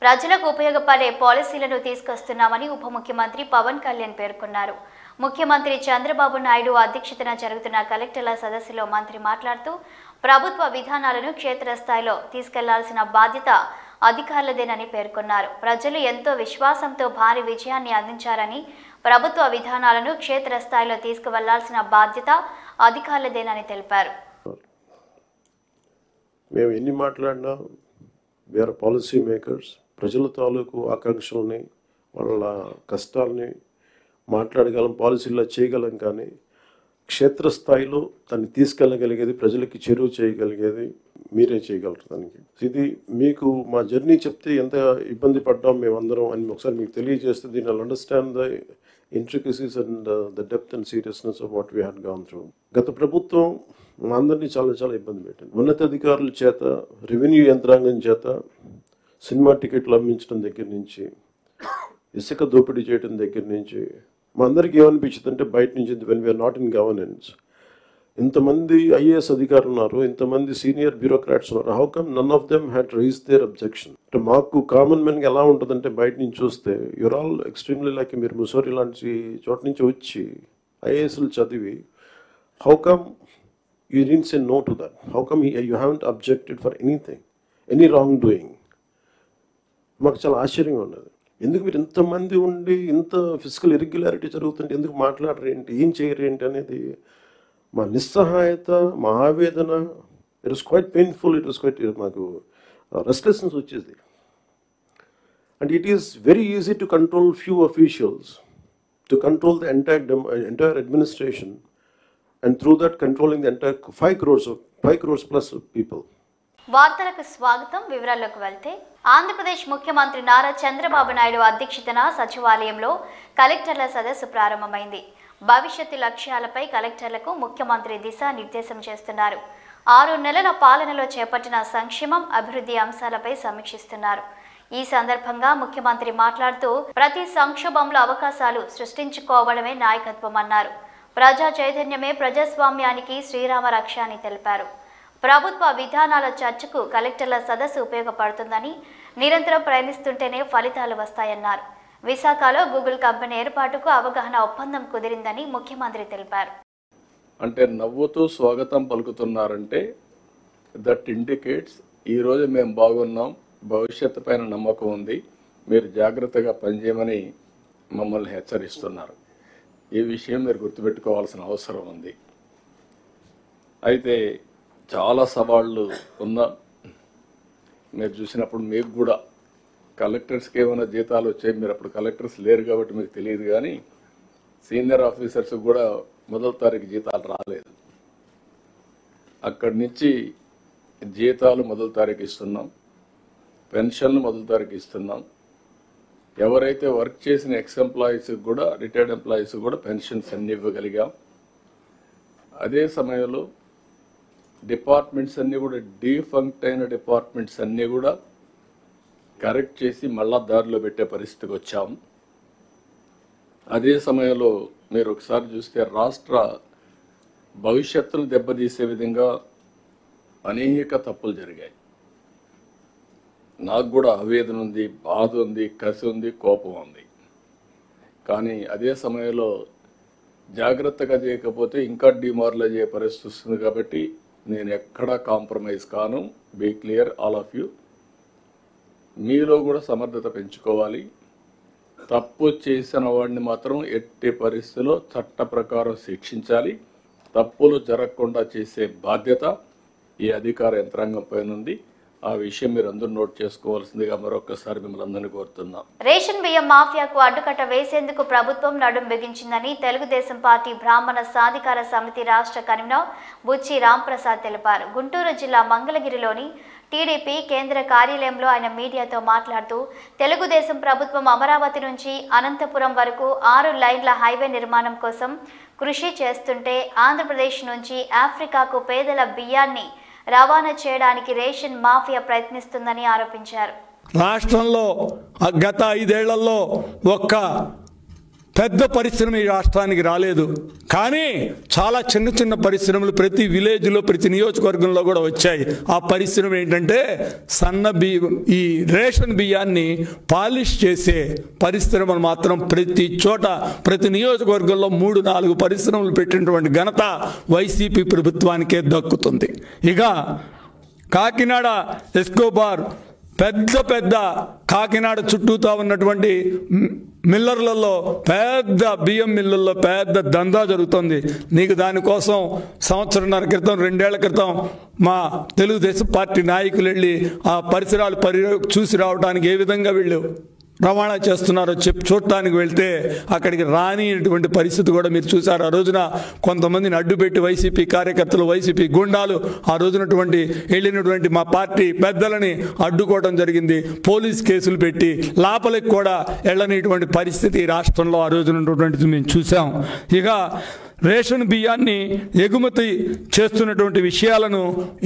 ప్రజలకు ఉపయోగపడే పాలసీలను తీసుకొస్తున్నామని ఉప ముఖ్యమంత్రి పవన్ కళ్యాణ్ పేర్కొన్నారు. ముఖ్యమంత్రి చంద్రబాబు నాయుడు అధ్యక్షతన జరుగుతున్న కలెక్టర్ల సదస్సులో మంత్రి మాట్లాడుతూ ప్రభుత్వ విధానాలను క్షేత్రస్థాయిలో తీసుకెళ్లాల్సిన బాధ్యత అధికారులదేనని పేర్కొన్నారు. ప్రజలు ఎంతో విశ్వాసంతో భారీ విజయాన్ని అందించారని ప్రభుత్వ విధానాలను క్షేత్రస్థాయిలో తీసుకువెళ్లాల్సిన బాధ్యత అధికారులదేనని తెలిపారు. మేము ఎన్ని మాట్లాడినా వేరే పాలసీ మేకర్స్ ప్రజల తాలూకు ఆకాంక్షల్ని వాళ్ళ కష్టాలని మాట్లాడగలం, పాలసీల్లో చేయగలం. కానీ క్షేత్రస్థాయిలో దాన్ని తీసుకెళ్ళగలిగేది, ప్రజలకి చేరువ చేయగలిగేది మీరే చేయగలరు. దానికి ఇది మీకు మా జర్నీ చెప్తే ఎంత ఇబ్బంది పడ్డాం మేమందరం అని ఒకసారి మీకు తెలియజేస్తే దీన్ని understand the intricacies and the depth and seriousness of what we had gone through. గత ప్రభుత్వం మా అందరినీ చాలా ఇబ్బంది పెట్టింది. ఉన్నతాధికారుల చేత, రెవెన్యూ యంత్రాంగం చేత సినిమా టికెట్లు అమ్మించడం దగ్గర నుంచి, ఇసుక దోపిడీ చేయడం దగ్గర నుంచి మా అందరికీ ఏమనిపించింది అంటే బయట నుంచి when we are not in governance, ఇంతమంది ఐఏఎస్ అధికారులు ఉన్నారు, ఇంతమంది సీనియర్ బ్యూరోక్రాట్స్ ఉన్నారు, how come none of them had raise their objection. అంటే మాకు కామన్ మెన్కి ఎలా ఉంటుందంటే బయట నుంచి చూస్తే యూర్ ఆల్ ఎక్స్ట్రీమ్లీ లైక్ మీరు ముసోరి లాంటి చోట నుంచి వచ్చి ఐఏఎస్లు చదివి how come you didn't say no to that? How come you haven't objected for anything, any wrongdoing? మాకు చాలా ఆశ్చర్యంగా ఉన్నది. ఎందుకు మీరు ఇంతమంది ఉండి ఇంత ఫిజికల్ ఇర్రెగ్యులారిటీ జరుగుతుంటే ఎందుకు మాట్లాడరు ఏంటి, ఏం చేయరు ఏంటి అనేది మా నిస్సహాయత, మా ఆవేదన. It was quite painful, it was quite మాకు రెస్ట్లెస్నెస్ వచ్చేది. And it is very easy to control few officials, to control the entire administration, and through that controlling the entire 5 crores plus people. వార్తలకు స్వాగతం. వివరాల్లోకి వెళ్తే ఆంధ్రప్రదేశ్ ముఖ్యమంత్రి నారా చంద్రబాబు నాయుడు అధ్యక్షతన సచివాలయంలో కలెక్టర్ల సదస్సు ప్రారంభమైంది. భవిష్యత్తు లక్ష్యాలపై కలెక్టర్లకు ముఖ్యమంత్రి దిశానిర్దేశం చేస్తున్నారు. 6 నెలల పాలనలో చేపట్టిన సంక్షేమం, అభివృద్ధి అంశాలపై సమీక్షిస్తున్నారు. ఈ సందర్భంగా ముఖ్యమంత్రి మాట్లాడుతూ ప్రతి సంక్షోభంలో అవకాశాలు సృష్టించుకోవడమే నాయకత్వం అన్నారు. ప్రజా చైతన్యమే ప్రజాస్వామ్యానికి శ్రీరామ రక్ష అని తెలిపారు. ప్రభుత్వ విధానాల చర్చకు కలెక్టర్ల సదస్సు ఉపయోగపడుతుందని, నిరంతరం ప్రయత్నిస్తుంటేనే ఫలితాలు వస్తాయన్నారు. విశాఖలో గూగుల్ కంపెనీ ఏర్పాటుకు అవగాహన ఒప్పందం కుదిరిందని ముఖ్యమంత్రి తెలిపారు. అంటే నవ్వుతూ స్వాగతం పలుకుతున్నారంటే దట్ ఇండికేట్స్ ఈరోజు మేము బాగున్నాం, భవిష్యత్తు పైన నమ్మకం ఉంది, మీరు జాగ్రత్తగా పనిచేయమని మమ్మల్ని హెచ్చరిస్తున్నారు. ఈ విషయం మీరు గుర్తుపెట్టుకోవాల్సిన అవసరం ఉంది. అయితే చాలా సవాళ్ళు ఉన్న మీరు చూసినప్పుడు మీకు కూడా కలెక్టర్స్కి ఏమైనా జీతాలు వచ్చాయి, మీరు అప్పుడు కలెక్టర్స్ లేరు కాబట్టి మీకు తెలియదు. కానీ సీనియర్ ఆఫీసర్స్ కూడా మొదటి తారీఖు జీతాలు రాలేదు. అక్కడి నుంచి జీతాలు మొదటి తారీఖు ఇస్తున్నాం, పెన్షన్లు మొదటి తారీఖు ఇస్తున్నాం. ఎవరైతే వర్క్ చేసిన ఎక్స్ ఎంప్లాయీస్కి కూడా, రిటైర్డ్ ఎంప్లాయీస్కి కూడా పెన్షన్స్ అన్ని ఇవ్వగలిగాం. అదే సమయంలో డిపార్ట్మెంట్స్ అన్నీ కూడా, డీఫంక్ట్ అయిన డిపార్ట్మెంట్స్ అన్నీ కూడా కరెక్ట్ చేసి మళ్ళా దారిలో పెట్టే పరిస్థితికి వచ్చాం. అదే సమయంలో మీరు ఒకసారి చూస్తే రాష్ట్ర భవిష్యత్తును దెబ్బతీసే విధంగా అనేక తప్పులు జరిగాయి. నాకు కూడా ఆవేదన ఉంది, బాధ ఉంది, కసి ఉంది, కోపం ఉంది. కానీ అదే సమయంలో జాగ్రత్తగా చేయకపోతే ఇంకా డిమారలైజ్ అయ్యే పరిస్థితి వస్తుంది. కాబట్టి నేను ఎక్కడా కాంప్రమైజ్ కాను. Be clear all of you. మీలో కూడా సమర్థత పెంచుకోవాలి. తప్పు చేసిన వాడిని మాత్రం ఎట్టి పరిస్థితిలో చట్ట ప్రకారం శిక్షించాలి. తప్పులు జరగకుండా చేసే బాధ్యత ఈ అధికార యంత్రాంగం పైన ఉంది. ఆ విషయం మీరు అందరూ నోట్ చేసుకోవాల్సిందిగా మరొకసారి మిమ్మల్ని అందరినీ కోరుతున్నాం. రేషన్ బియ్యం మాఫియాకు అడ్డుకట్ట వేసేందుకు ప్రభుత్వం నడుం బిగించిందని తెలుగుదేశం పార్టీ బ్రాహ్మణ సాధికార సమితి రాష్ట్ర కన్వీనర్ బుచ్చి రాంప్రసాద్ తెలిపారు. గుంటూరు జిల్లా మంగళగిరిలోని టీడీపీ కేంద్ర కార్యాలయంలో ఆయన మీడియాతో మాట్లాడుతూ తెలుగుదేశం ప్రభుత్వం అమరావతి నుంచి అనంతపురం వరకు 6 లైన్ల హైవే నిర్మాణం కోసం కృషి చేస్తుంటే ఆంధ్రప్రదేశ్ నుంచి ఆఫ్రికాకు పేదల బియ్యాన్ని రవాణా చేయడానికి రేషన్ మాఫియా ప్రయత్నిస్తుందని ఆరోపించారు. రాష్ట్రంలో గత 5 ఏళ్లలో ఒక్క పెద్ద పరిశ్రమ ఈ రాష్ట్రానికి రాలేదు. కానీ చాలా చిన్న చిన్న పరిశ్రమలు ప్రతి విలేజ్లో ప్రతి నియోజకవర్గంలో కూడా వచ్చాయి. ఆ పరిశ్రమ ఏంటంటే సన్న బియ్యం, ఈ రేషన్ బియ్యాన్ని పాలిష్ చేసే పరిశ్రమలు మాత్రం ప్రతి చోట ప్రతి నియోజకవర్గంలో 3-4 పరిశ్రమలు పెట్టినటువంటి ఘనత వైసీపీ ప్రభుత్వానికే దక్కుతుంది. ఇక కాకినాడ ఎస్కోబార్ పెద్ద కాకినాడ చుట్టూతా ఉన్నటువంటి మిల్లర్లలో పెద్ద బియ్యం మిల్లుల్లో పెద్ద దందా జరుగుతుంది. నీకు దానికోసం 1.5 క్రితం 2 ఏళ్ల క్రితం మా తెలుగుదేశం పార్టీ నాయకులు వెళ్ళి ఆ పరిసరాలు చూసి రావడానికి ఏ విధంగా వీళ్ళు రవాణా చేస్తున్నారో చూడటానికి వెళ్తే అక్కడికి రానిటువంటి పరిస్థితి కూడా మీరు చూశారు. ఆ రోజున కొంతమందిని అడ్డుపెట్టి వైసీపీ కార్యకర్తలు, వైసీపీ గుండాలు ఆ రోజునటువంటి వెళ్ళినటువంటి మా పార్టీ పెద్దలని అడ్డుకోవడం జరిగింది. పోలీస్ కేసులు పెట్టి లోపలికి కూడా వెళ్ళనిటువంటి పరిస్థితి రాష్ట్రంలో ఆ రోజునటువంటిది మేము చూసాం. ఇక రేషన్ బియ్యాన్ని ఎగుమతి చేస్తున్నటువంటి విషయాలను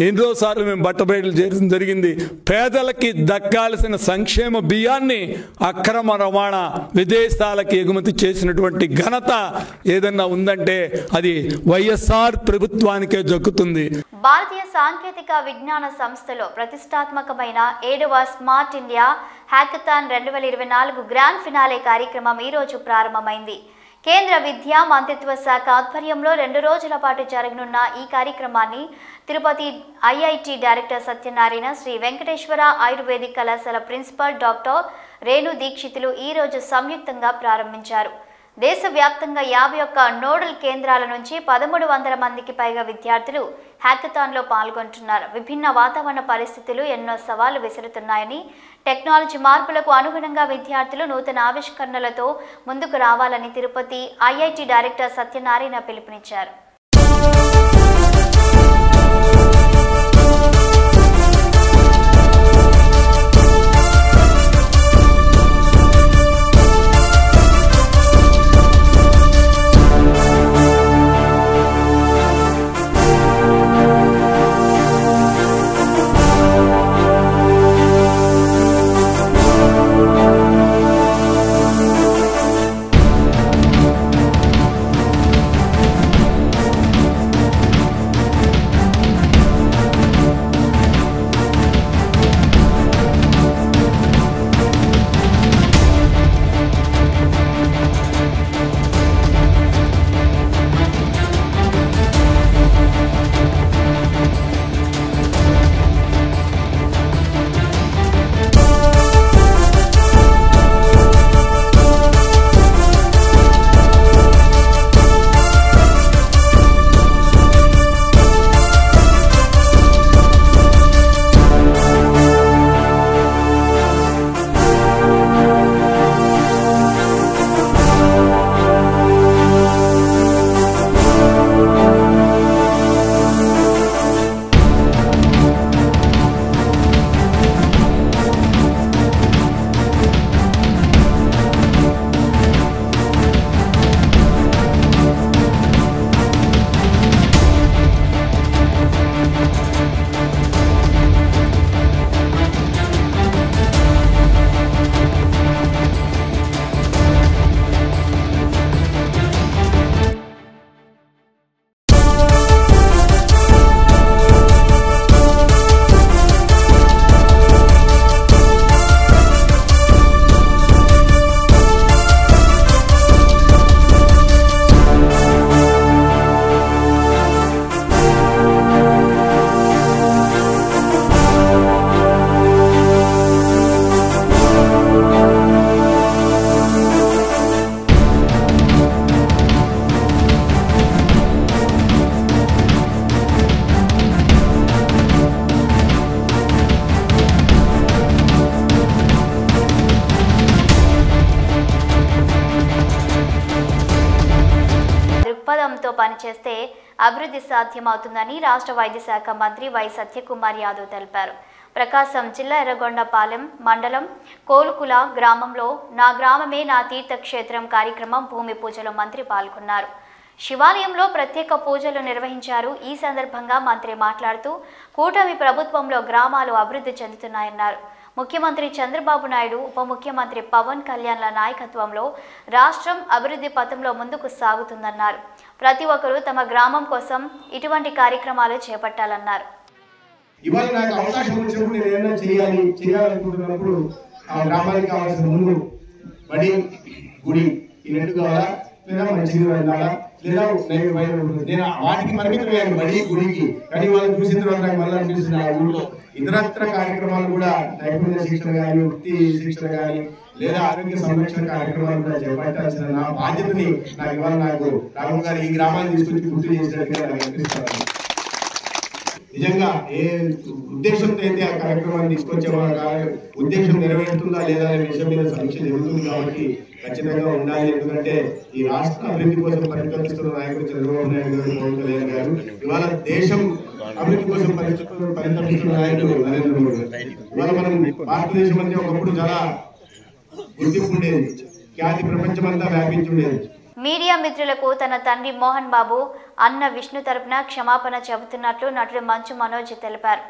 ఎన్నోసార్లు మేము బట్టబయలు చేయడం జరిగింది. పేదలకి దక్కాల్సిన సంక్షేమ బియ్యాన్ని అక్రమ రవాణా విదేశాలకి ఎగుమతి చేసినటువంటి ఘనత ఏదన్నా ఉందంటే అది వైఎస్ఆర్ ప్రభుత్వానికే దక్కుతుంది. భారతీయ సాంకేతిక విజ్ఞాన సంస్థలో ప్రతిష్టాత్మకమైన 7వ smart India hackathon 2024 grand finale కార్యక్రమం ఈరోజు ప్రారంభమైంది. కేంద్ర విద్యా మంత్రిత్వ శాఖ ఆధ్వర్యంలో 2 రోజుల పాటు జరగనున్న ఈ కార్యక్రమాన్ని Tirupati IIT director Satyanarayana, Sri Venkateswara ayurvedic కళాశాల ప్రిన్సిపల్ డాక్టర్ రేణు దీక్షితులు ఈరోజు సంయుక్తంగా ప్రారంభించారు. దేశవ్యాప్తంగా 51 నోడల్ కేంద్రాల నుంచి 1300 మందికి పైగా విద్యార్థులు హ్యాకథాన్లో పాల్గొంటున్నారు. విభిన్న వాతావరణ పరిస్థితులు ఎన్నో సవాళ్లు విసురుతున్నాయని, టెక్నాలజీ మార్పులకు అనుగుణంగా విద్యార్థులు నూతన ఆవిష్కరణలతో ముందుకు రావాలని తిరుపతి ఐఐటి డైరెక్టర్ సత్యనారాయణ పిలుపునిచ్చారు. దృక్పథంతో పనిచేస్తే అభివృద్ధి సాధ్యమవుతుందని రాష్ట్ర వైద్య శాఖ మంత్రి వై సత్యకుమార్ యాదవ్ తెలిపారు. ప్రకాశం జిల్లా ఎర్రగొండపాలెం మండలం కోలుకుల గ్రామంలో నా గ్రామమే నా తీర్థక్షేత్రం కార్యక్రమం భూమి పూజలో మంత్రి పాల్గొన్నారు. శివాలయంలో ప్రత్యేక పూజలు నిర్వహించారు. ఈ సందర్భంగా మంత్రి మాట్లాడుతూ కూటమి ప్రభుత్వంలో గ్రామాలు అభివృద్ధి చెందుతున్నాయన్నారు. ముఖ్యమంత్రి చంద్రబాబు నాయుడు, ఉప ముఖ్యమంత్రి పవన్ కళ్యాణ్ల నాయకత్వంలో రాష్ట్రం అభివృద్ధి పథంలో ముందుకు సాగుతుందన్నారు. ప్రతి ఒక్కరూ తమ గ్రామం కోసం ఇటువంటి కార్యక్రమాలు చేపట్టాలన్నారు. ఇవాళ నాకు అవకాశం వచ్చినప్పుడు నేను ఏమైనా చేయాలనుకుంటున్నప్పుడు ఆ గ్రామానికి కావాల్సిన ముందు బడి, గుడి ఈ రెండు కావాలా, లేదా మంచిది వెళ్ళాలా, లేదా నేను వాటికి పరిమితమయ్యాను బడి, గుడికి. కానీ వాళ్ళని చూసిన తర్వాత నాకు మళ్ళీ అనిపిస్తుంది ఆ ఊళ్ళో ఇతరత్ర కార్యక్రమాలు కూడా, నైపుణ్య శిక్షణ కానీ, వృత్తి శిక్షణ కానీ, లేదా ఆరోగ్య సంరక్షణ కార్యక్రమాలు కూడా చేపట్టాల్సిన నా బాధ్యతని నాకు ఇవాళ రాఘవ్ గారు ఈ గ్రామాన్ని తీసుకొచ్చి గుర్తు చేసినట్టుగా నాకు అనిపిస్తుంది. నిజంగా ఏ ఉద్దేశంతో అయితే ఆ కార్యక్రమాన్ని తీసుకొచ్చేవాళ్ళు ఉద్దేశం నెరవేరుతుందా లేదా అనే విషయం మీద సమీక్ష జరుగుతుంది. కాబట్టి ఖచ్చితంగా ఉండాలి. ఎందుకంటే ఈ రాష్ట్ర అభివృద్ధి కోసం పరితపిస్తున్న నాయకుడు చంద్రబాబు నాయుడు గారు, పవన్ కళ్యాణ్ గారు, ఇవాళ దేశం అభివృద్ధి కోసం పరితపిస్తున్న నాయకుడు నరేంద్ర మోడీ గారు. ఇవాళ మనం భారతదేశం అంటే ఒకప్పుడు చాలా గుర్తింపు ఉండేది, ఖ్యాతి ప్రపంచమంతా వ్యాపించి ఉండేది. మీడియా మిత్రులకు తన తండ్రి మోహన్ బాబు, అన్న విష్ణు తరపున క్షమాపణ చెబుతున్నట్లు నటుడు మంచు మనోజ్ తెలిపారు.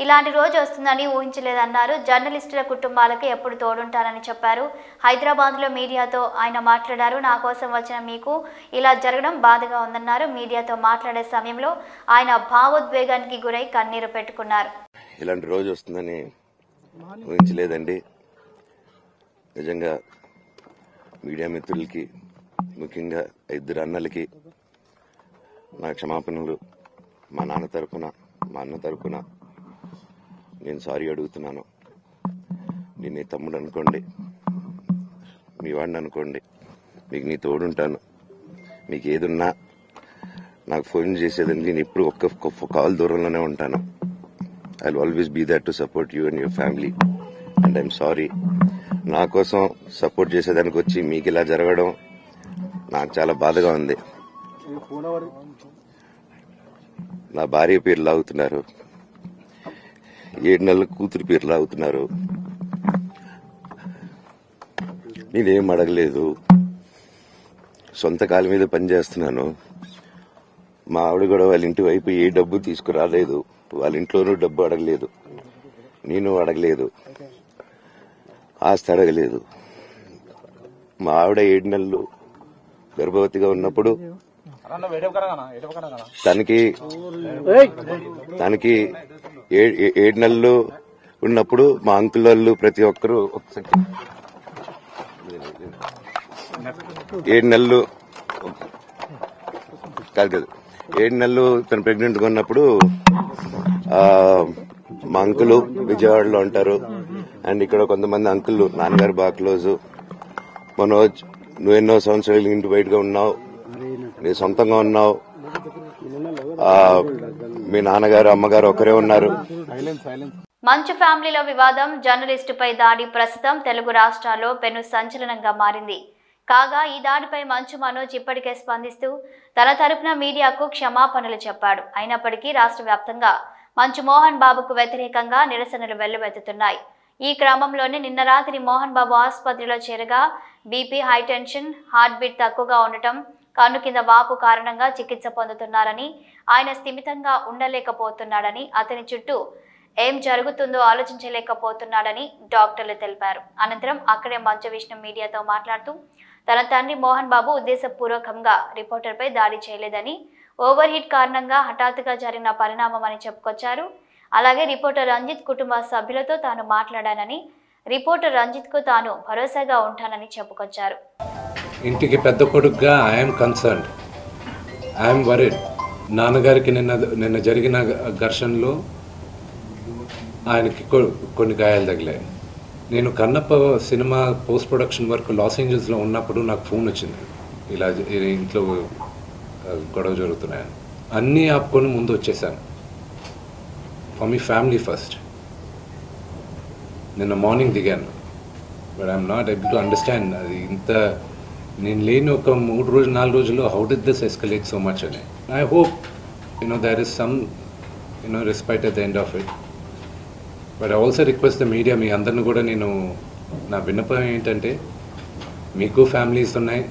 ఇలాంటి రోజు వస్తుందని ఊహించలేదన్నారు. జర్నలిస్టుల కుటుంబాలకు ఎప్పుడు తోడుంటానని చెప్పారు. హైదరాబాద్లో మీడియాతో ఆయన మాట్లాడారు. నా కోసం వచ్చిన మీకు ఇలా జరగడం బాధగా ఉందన్నారు. మీడియాతో మాట్లాడే సమయంలో ఆయన భావోద్వేగానికి గురై కన్నీరు పెట్టుకున్నారు. ఇలాంటి రోజు వస్తుందని ఊహించలేదండి. నిజంగా మీడియా మిత్రులకి, ముఖ్యంగా ఇద్దరు అన్నలకి నా క్షమాపణలు. మా నాన్న తరపున, మా అన్న తరపున నేను సారీ అడుగుతున్నాను. నేను నీ తమ్ముడు అనుకోండి, మీ వాడిని అనుకోండి, మీకు నీ తోడుంటాను. మీకు ఏదున్నా నాకు ఫోన్ చేసేదండి. నేను ఇప్పుడు ఒక్క కాల్ దూరంలోనే ఉంటాను. I will always be there to support you and your family. And I'm sorry. నా కోసం సపోర్ట్ చేసేదానికి వచ్చి మీకు ఇలా జరగడం నాకు చాలా బాధగా ఉంది. నా భార్య పేరు లాగుతున్నారు, 7 నెలల కూతురు పేరు లాగుతున్నారు. నేనేం అడగలేదు, సొంత కాళ్ళ మీద పనిచేస్తున్నాను. మా ఆవిడ కూడా వాళ్ళ ఇంటి వైపు ఏ డబ్బు తీసుకురాలేదు, వాళ్ళ ఇంట్లోనూ డబ్బు అడగలేదు, నేను అడగలేదు, ఆస్తి అడగలేదు. మా ఆవిడ 7 నెలలు గర్భవతిగా ఉన్నప్పుడు తనకి 7 నెలలు ఉన్నప్పుడు మా అంకుల్ వాళ్ళు ప్రతి ఒక్కరు 7 నెలలు కాదు 7 నెలలు తను ప్రెగ్నెంట్ గా ఉన్నప్పుడు మా అంకులు విజయవాడలో ఉంటారు. అండ్ ఇక్కడ కొంతమంది అంకుల్ నాన్నగారు బాగా క్లోజు. మనోజ్, నువ్వు ఎన్నో సంవత్సరాలు ఇంటి బయటగా ఉన్నావు, నీ సొంతంగా ఉన్నావు, మీ నాన్నగారు అమ్మగారు ఒకరే ఉన్నారు. మంచు ఫ్యామిలీలో వివాదం, జర్నలిస్టుపై దాడి ప్రస్తుతం తెలుగు రాష్ట్రాల్లో పెను సంచలనంగా మారింది. కాగా ఈ దాడిపై మంచు మనోజ్ ఇప్పటికే స్పందిస్తూ తన తరపున మీడియాకు క్షమాపణలు చెప్పాడు. అయినప్పటికీ రాష్ట్ర వ్యాప్తంగా మంచు మోహన్ బాబుకు వ్యతిరేకంగా నిరసనలు వెల్లువెత్తుతున్నాయి. ఈ క్రమంలోనే నిన్న రాత్రి మోహన్ బాబు ఆసుపత్రిలో చేరగా బీపీ, హైటెన్షన్, హార్ట్ బీట్ తక్కువగా ఉండటం, కన్ను కింద వాపు కారణంగా చికిత్స పొందుతున్నారని, ఆయన స్థిమితంగా ఉండలేకపోతున్నాడని, అతని చుట్టూ ఏం జరుగుతుందో ఆలోచించలేకపోతున్నాడని డాక్టర్లు తెలిపారు. అనంతరం అక్కడే మంచు విష్ణు మీడియాతో మాట్లాడుతూ తన తండ్రి మోహన్ బాబు ఉద్దేశపూర్వకంగా రిపోర్టర్పై దాడి చేయలేదని, ఓవర్ హీట్ కారణంగా హఠాత్తుగా జరిగిన పరిణామం అని చెప్పుకొచ్చారు. అలాగే రిపోర్టర్ రంజిత్ కుటుంబ సభ్యులతో తాను మాట్లాడానని, రిపోర్టర్ రంజిత్కు తాను భరోసాగా ఉంటానని చెప్పుకొచ్చారు. ఇంటికి పెద్ద కొడుకుగా ఐఎమ్ కన్సర్న్డ్, ఐఎమ్ వరీడ్. నాన్నగారికి నిన్న జరిగిన ఘర్షణలో ఆయనకి కొన్ని గాయాలు తగిలాయి. నేను Kannappa cinema post production work Los ఏంజల్స్లో ఉన్నప్పుడు నాకు ఫోన్ వచ్చింది, ఇలా ఇంట్లో గొడవ జరుగుతున్నాయని. అన్నీ ఆపుకొని ముందు వచ్చేసాను. For me family first. నిన్న మార్నింగ్ దిగాను. But I'm not able to understand అది ఇంత నేను లేని ఒక 3-4 రోజుల్లో how did this escalate so much అని. I hope there is some respect at the end of it. But I also request the media, మీ అందరిని కూడా నేను నా విన్నపం ఏంటంటే, మీకు ఫ్యామిలీస్ ఉన్నాయి,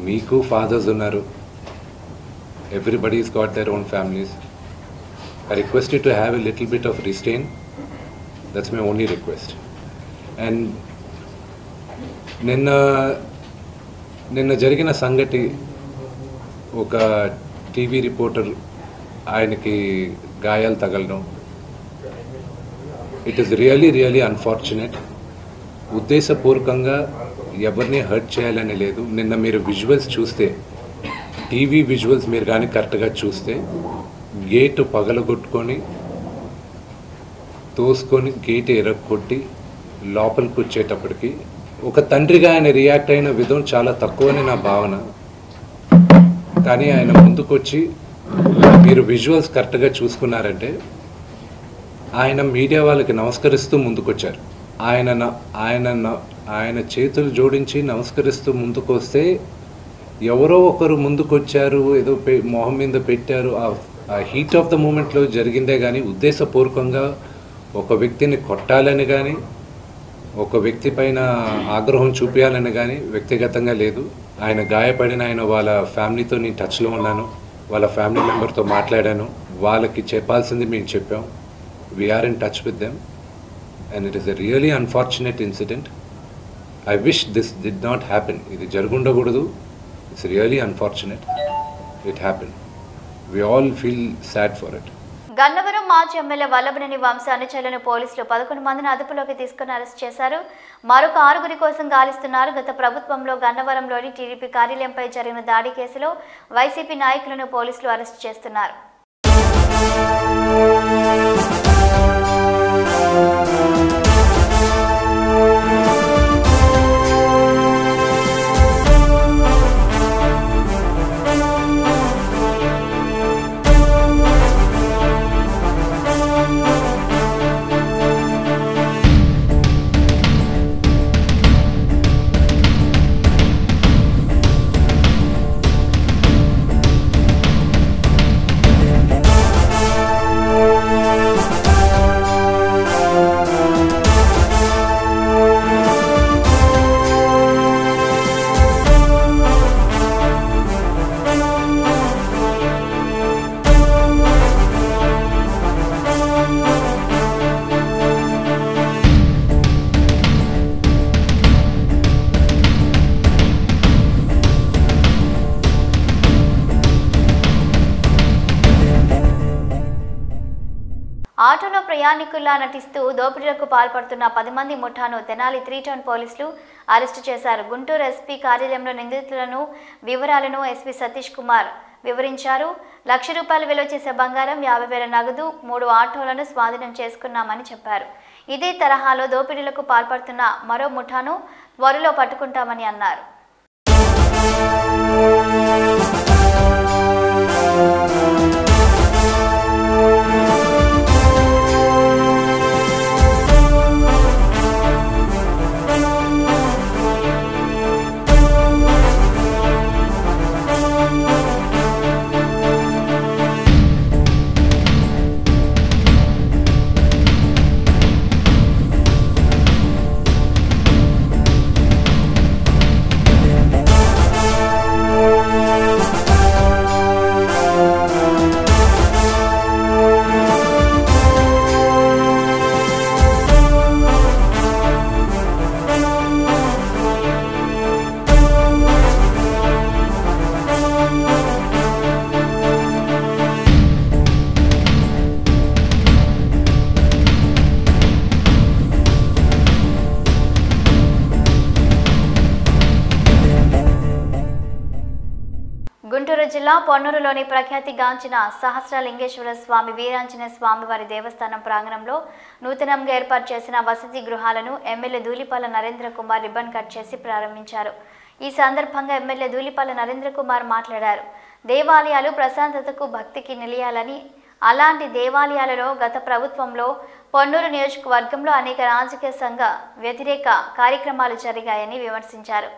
మీకు ఫాదర్స్ ఉన్నారు, everybody's got their own families. I request you to have a little bit of restraint. That's my only request. And నిన్న జరిగిన సంగతి, ఒక టీవీ రిపోర్టర్ ఆయనకి గాయాలు తగలడం, ఇట్ ఈస్ రియలీ అన్ఫార్చునేట్. ఉద్దేశపూర్వకంగా ఎవరిని హర్ట్ చేయాలని లేదు. నిన్న మీరు విజువల్స్ చూస్తే, టీవీ విజువల్స్ మీరు కానీ కరెక్ట్గా చూస్తే, గేటు పగలగొట్టుకొని తోసుకొని గేటు ఎరగొట్టి లోపలికి వచ్చేటప్పటికి ఒక తండ్రిగా ఆయన రియాక్ట్ అయిన విధం చాలా తక్కువని నా భావన. కానీ ఆయన ముందుకొచ్చి, మీరు విజువల్స్ కరెక్ట్గా చూసుకున్నారంటే, ఆయన మీడియా వాళ్ళకి నమస్కరిస్తూ ముందుకొచ్చారు. ఆయన చేతులు జోడించి నమస్కరిస్తూ ముందుకు వస్తే, ఎవరో ఒకరు ముందుకొచ్చారు, ఏదో మొహం మీద పెట్టారు, ఆ హీట్ ఆఫ్ ద మూమెంట్లో జరిగిందే కానీ ఉద్దేశపూర్వకంగా ఒక వ్యక్తిని కొట్టాలని కానీ, ఒక వ్యక్తి పైన ఆగ్రహం చూపించాలని కానీ వ్యక్తిగతంగా లేదు. ఆయన గాయపడిన వాళ్ళ ఫ్యామిలీతో నేను టచ్లో ఉన్నాను, వాళ్ళ ఫ్యామిలీ మెంబర్తో మాట్లాడాను, వాళ్ళకి చెప్పాల్సింది మేము చెప్పాం. We're in touch with them and it is a really unfortunate incident. I wish this did not happen. ఇది జరుగుండకూడదు. It's really unfortunate. It happen. We all feel sad for it. Gannavaram మాజీ ఎమ్మెల్యే వల్లభనేని వంశ అనుచరులను పోలీసులు 11 మందిని అదుపులోకి తీసుకుని అరెస్ట్ చేశారు. మరొక 6 కోసం గాలిస్తున్నారు. గత ప్రభుత్వంలో గన్నవరంలోని టీడీపీ కార్యాలయంపై జరిగిన దాడి కేసులో వైసీపీ నాయకులను పోలీసులు అరెస్ట్ చేస్తున్నారు. ఆటోలో ప్రయాణికుల్లా నటిస్తూ దోపిడీలకు పాల్పడుతున్న 10 మంది ముఠాను తెనాలి 3 టౌన్ పోలీసులు అరెస్టు చేశారు. గుంటూరు ఎస్పీ కార్యాలయంలో నిందితులను వివరాలను ఎస్పీ సతీష్ కుమార్ వివరించారు. ₹1,00,000 విలువ చేసే బంగారం, 50,000 నగదు, 3 ఆటోలను స్వాధీనం చేసుకున్నామని చెప్పారు. ఇదే తరహాలో దోపిడీలకు పాల్పడుతున్న మరో ముఠాను త్వరలో పట్టుకుంటామని అన్నారు. గుంటూరు జిల్లా పొన్నూరులోని ప్రఖ్యాతిగాంచిన సహస్రలింగేశ్వర స్వామి వీరాంజనేయ స్వామి వారి దేవస్థానం ప్రాంగణంలో నూతనంగా ఏర్పాటు చేసిన వసతి గృహాలను MLA Dhulipala Narendra Kumar ribbon cut చేసి ప్రారంభించారు. ఈ సందర్భంగా ఎమ్మెల్యే ధూళిపాల నరేంద్ర కుమార్ మాట్లాడారు. దేవాలయాలు ప్రశాంతతకు భక్తికి నిలయాలని, అలాంటి దేవాలయాలలో గత ప్రభుత్వంలో పొన్నూరు నియోజకవర్గంలో అనేక రాజకీయ సంఘ వ్యతిరేక కార్యక్రమాలు జరిగాయని విమర్శించారు.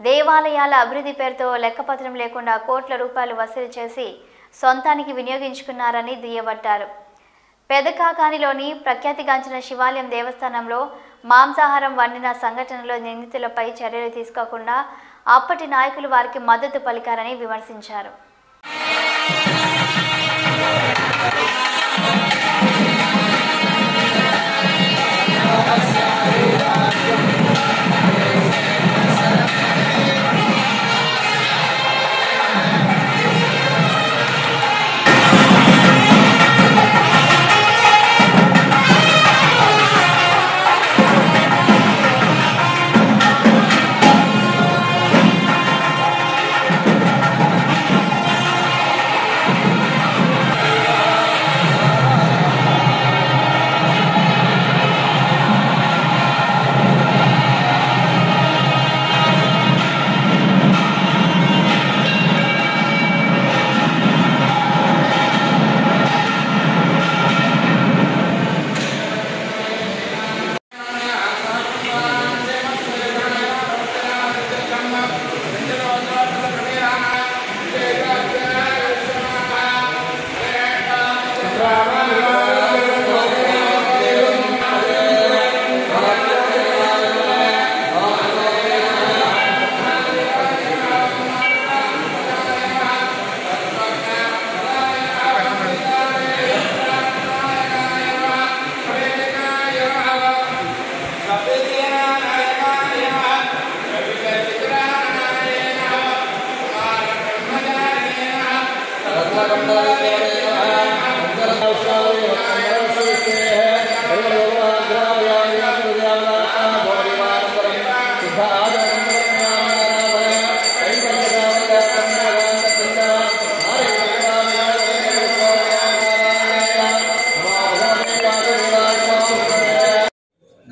దేవాలయాల అభివృద్ధి పేరుతో లెక్కపత్రం లేకుండా కోట్ల రూపాయలు వసూలు చేసి సొంతానికి వినియోగించుకున్నారని దుయ్యబట్టారు. పెదకాకానిలోని ప్రఖ్యాతిగాంచిన శివాలయం దేవస్థానంలో మాంసాహారం వండిన సంఘటనలో నిందితులపై చర్యలు తీసుకోకుండా అప్పటి నాయకులు వారికి మద్దతు పలికారని విమర్శించారు.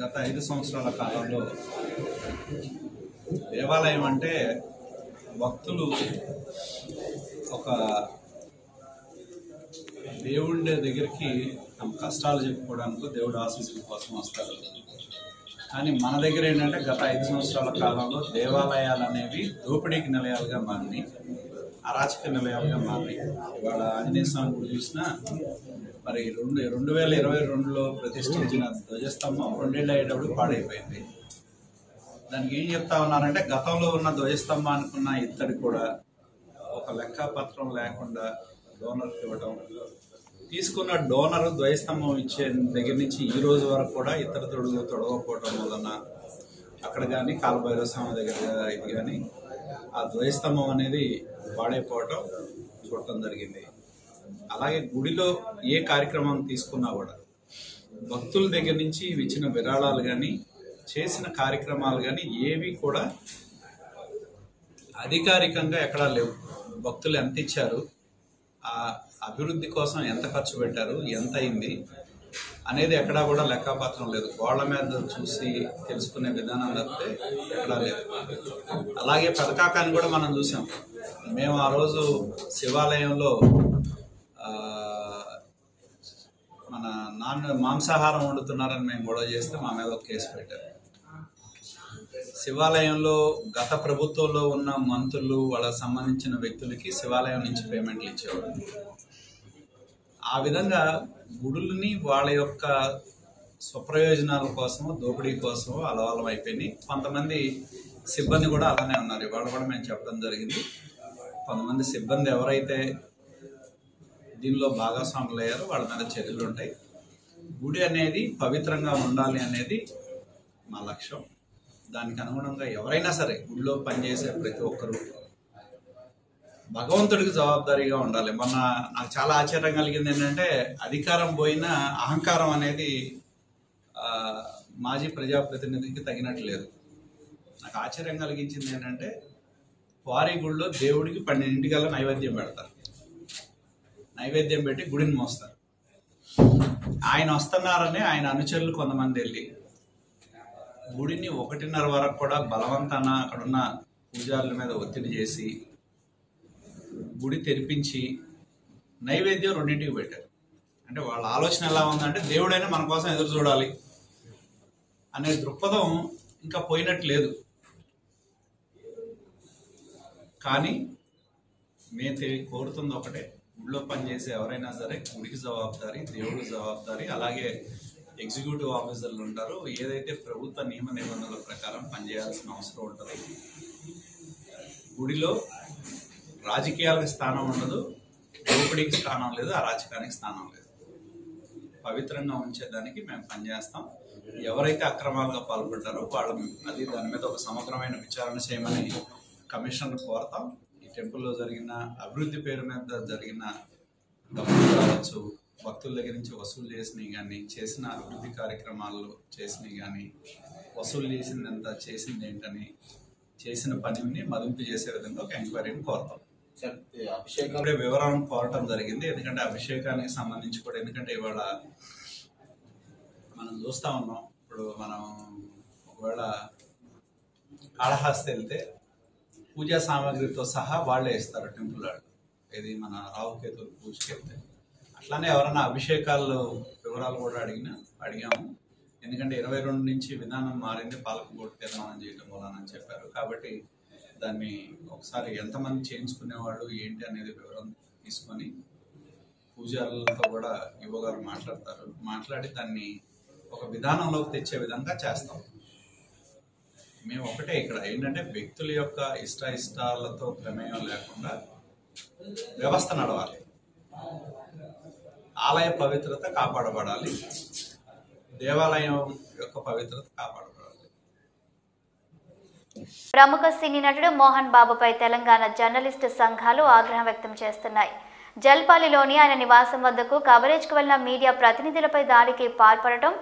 గత 5 సంవత్సరాల కాలంలో దేవాలయం అంటే భక్తులు ఒక దేవుడి దగ్గరికి తమ కష్టాలు చెప్పుకోవడానికి, దేవుడి ఆశీస్సుల కోసం వస్తారు. కానీ మన దగ్గర ఏంటంటే గత 5 సంవత్సరాల కాలంలో దేవాలయాలు అనేవి దోపిడీకి నిలయాలుగా మారినాయి, అరాచక నిలయాలుగా మారినాయి. ఇవాళ ఆంజనేయ స్వామి గుడి చూసినా మరి 2022లో ప్రతిష్ఠించిన ధ్వజస్తంభం 2 ఏళ్ళు అయ్యేటప్పుడు పాడైపోయింది. దానికి ఏం చెప్తా ఉన్నారంటే గతంలో ఉన్న ధ్వజస్తంభానికి ఉన్న ఇత్తడి కూడా ఒక లెక్కపత్రం లేకుండా డోనర్కి ఇవ్వడం, తీసుకున్న డోనర్ ధ్వజస్తంభం ఇచ్చే దగ్గర నుంచి ఈ రోజు వరకు కూడా ఇతర తొడగకపోవడం వలన అక్కడ కానీ కాలభైరవ స్వామి దగ్గర ఇది కానీ ఆ ధ్వజస్తంభం అనేది పాడైపోవటం చూడటం జరిగింది. అలాగే గుడిలో ఏ కార్యక్రమం తీసుకున్నా కూడా భక్తుల దగ్గర నుంచి ఇచ్చిన విరాళాలు కానీ చేసిన కార్యక్రమాలు కానీ ఏవి కూడా అధికారికంగా ఎక్కడా లేవు. భక్తులు ఎంత ఇచ్చారు, ఆ అభివృద్ధి కోసం ఎంత ఖర్చు పెట్టారు, ఎంత అయింది అనేది ఎక్కడా కూడా లెక్కపత్రం లేదు. గోళ్ల మీద చూసి తెలుసుకునే విధానం తప్పితే ఎక్కడా లేదు. అలాగే పథకాకాన్ని కూడా మనం చూసాం. మేము ఆ రోజు శివాలయంలో మన మాంసాహారం వండుతున్నారని మేము గొడవ చేస్తే మా మీద ఒక కేసు పెట్టారు. శివాలయంలో గత ప్రభుత్వంలో ఉన్న మంత్రులు వాళ్ళకి సంబంధించిన వ్యక్తులకి శివాలయం నుంచి పేమెంట్లు ఇచ్చేవారు. ఆ విధంగా గుడులని వాళ్ళ యొక్క స్వప్రయోజనాల కోసమో దోపిడీ కోసమో అలవాలం అయిపోయినాయి. కొంతమంది సిబ్బంది కూడా అలానే ఉన్నారు. ఇవాళ కూడా మేము చెప్పడం జరిగింది. కొంతమంది సిబ్బంది ఎవరైతే దీనిలో భాగస్వాములు అయ్యారో వాళ్ళ మీద చర్యలు ఉంటాయి. గుడి అనేది పవిత్రంగా ఉండాలి అనేది మా లక్ష్యం. దానికి అనుగుణంగా ఎవరైనా సరే గుడిలో పనిచేసే ప్రతి ఒక్కరూ భగవంతుడికి జవాబుదారీగా ఉండాలి. మొన్న నాకు చాలా ఆశ్చర్యం కలిగింది ఏంటంటే అధికారం పోయిన అహంకారం అనేది మాజీ ప్రజాప్రతినిధికి తగినట్లేదు. నాకు ఆశ్చర్యం కలిగించింది ఏంటంటే వారి గుడిలో దేవుడికి 12 నైవేద్యం పెడతారు. నైవేద్యం పెట్టి గుడిని మోస్తారు. ఆయన వస్తున్నారని ఆయన అనుచరులు కొంతమంది వెళ్ళి గుడిని 1:30 వరకు కూడా బలవంతాన అక్కడున్న పూజారుల మీద ఒత్తిడి చేసి గుడి తెరిపించి నైవేద్యం 2ంటికి పెట్టారు. అంటే వాళ్ళ ఆలోచన ఎలా ఉందంటే దేవుడైనా మన కోసం ఎదురు చూడాలి అనే దృక్పథం ఇంకా పోయినట్లేదు. కానీ మేము కోరుతుంది ఒకటే, గుడిలో పనిచేసే ఎవరైనా సరే గుడికి జవాబుదారీ, దేవుడికి జవాబుదారీ. అలాగే ఎగ్జిక్యూటివ్ ఆఫీసర్లు ఉంటారు, ఏదైతే ప్రభుత్వ నియమ నిబంధనల ప్రకారం పనిచేయాల్సిన అవసరం ఉంటుంది. గుడిలో రాజకీయాలకు స్థానం ఉండదు, దోపిడీకి స్థానం లేదు, అరాచకానికి స్థానం లేదు. పవిత్రంగా ఉంచేదానికి మేము పనిచేస్తాం. ఎవరైతే అక్రమాలుగా పాల్పడ్డారో దాని మీద ఒక సమగ్రమైన విచారణ చేయమని కమిషన్ కోరతాం. ఈ టెంపుల్లో జరిగిన అభివృద్ధి పేరు మీద జరిగిన డబ్బులు కావచ్చు, భక్తుల దగ్గర నుంచి వసూలు చేసినవి కానీ, చేసిన అభివృద్ధి కార్యక్రమాలు చేసినవి కానీ, వసూలు చేసిందంత చేసింది ఏంటని, చేసిన పనిని మదింపు చేసే విధంగా ఒక ఎంక్వైరీని కోరతాం. ఇప్పుడే వివరాలను కోరటం జరిగింది. ఎందుకంటే అభిషేకానికి సంబంధించి కూడా, ఎందుకంటే ఇవాళ మనం చూస్తా ఉన్నాం, ఇప్పుడు మనం ఒకవేళ కాళహస్తి వెళ్తే పూజా సామాగ్రితో సహా వాళ్ళే ఇస్తారు టెంపుల్ వాళ్ళు. ఇది మన రావుకేతు పూజకి వెళ్తే. అట్లానే ఎవరైనా అభిషేకాలు వివరాలు కూడా అడిగాము. ఎందుకంటే 22 నుంచి విధానం మారింది, పాలక బోర్డు తీర్మానం చేయడం వలన చెప్పారు. కాబట్టి దాన్ని ఒకసారి ఎంతమంది చేయించుకునేవాళ్ళు ఏంటి అనేది వివరం తీసుకొని పూజారులతో కూడా ఈవో గారు మాట్లాడి దాన్ని ఒక విధానంలోకి తెచ్చే విధంగా చేస్తాం. మేము ఒకటే ఇక్కడ ఏంటంటే వ్యక్తుల యొక్క ఇష్టాలతో ప్రమేయం లేకుండా వ్యవస్థ నడవాలి, ఆలయ పవిత్రత కాపాడబడాలి, దేవాలయం యొక్క పవిత్రత కాపాడబడాలి. ప్రముఖ సినీ నటుడు మోహన్ బాబుపై తెలంగాణ జర్నలిస్టు సంఘాలు ఆగ్రహం వ్యక్తం చేస్తున్నాయి. జల్పాలిలోని ఆయన నివాసం వద్దకు కవరేజ్కు వెళ్లిన మీడియా ప్రతినిధులపై దాడికి పాల్పడటం,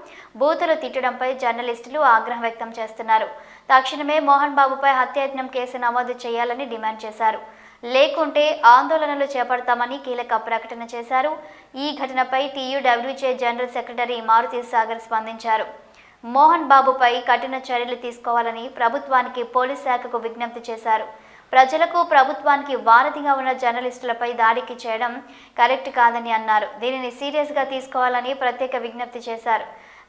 బూతులు తిట్టడంపై జర్నలిస్టులు ఆగ్రహం వ్యక్తం చేస్తున్నారు. తక్షణమే మోహన్ బాబుపై హత్యాయత్నం కేసు నమోదు చేయాలని డిమాండ్ చేశారు. లేకుంటే ఆందోళనలు చేపడతామని కీలక ప్రకటన చేశారు. ఈ ఘటనపై TUWJ general secretary Maruti Sagar స్పందించారు. మోహన్ బాబుపై కఠిన చర్యలు తీసుకోవాలని ప్రభుత్వానికి పోలీస్ శాఖకు విజ్ఞప్తి చేశారు. ప్రజలకు ప్రభుత్వానికి వారధిగా ఉన్న జర్నలిస్టులపై దాడికి చేయడం కరెక్ట్ కాదని అన్నారు. దీనిని సీరియస్గా తీసుకోవాలని ప్రత్యేక విజ్ఞప్తి చేశారు.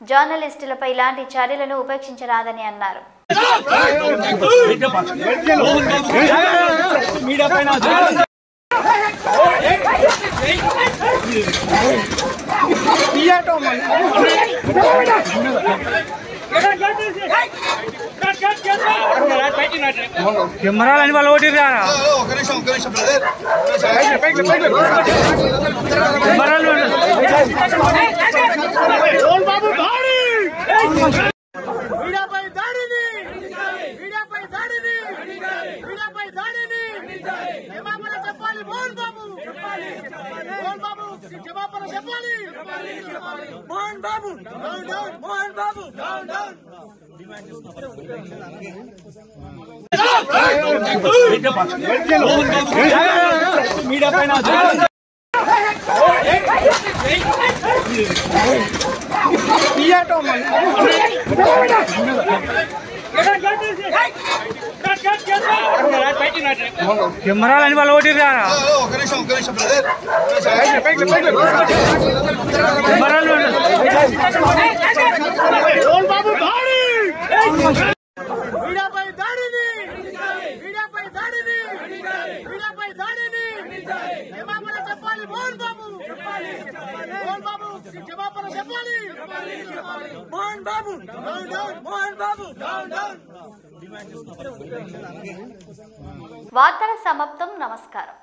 జర్నలిస్టులపై ఇలాంటి చర్యలను ఉపేక్షించరాదని అన్నారు. కెమెరాలని వాళ్ళు ఓటి మీడియా పైన కెమెరాలని వాళ్ళు ఓటి వార్తల సమాప్తం. నమస్కారం.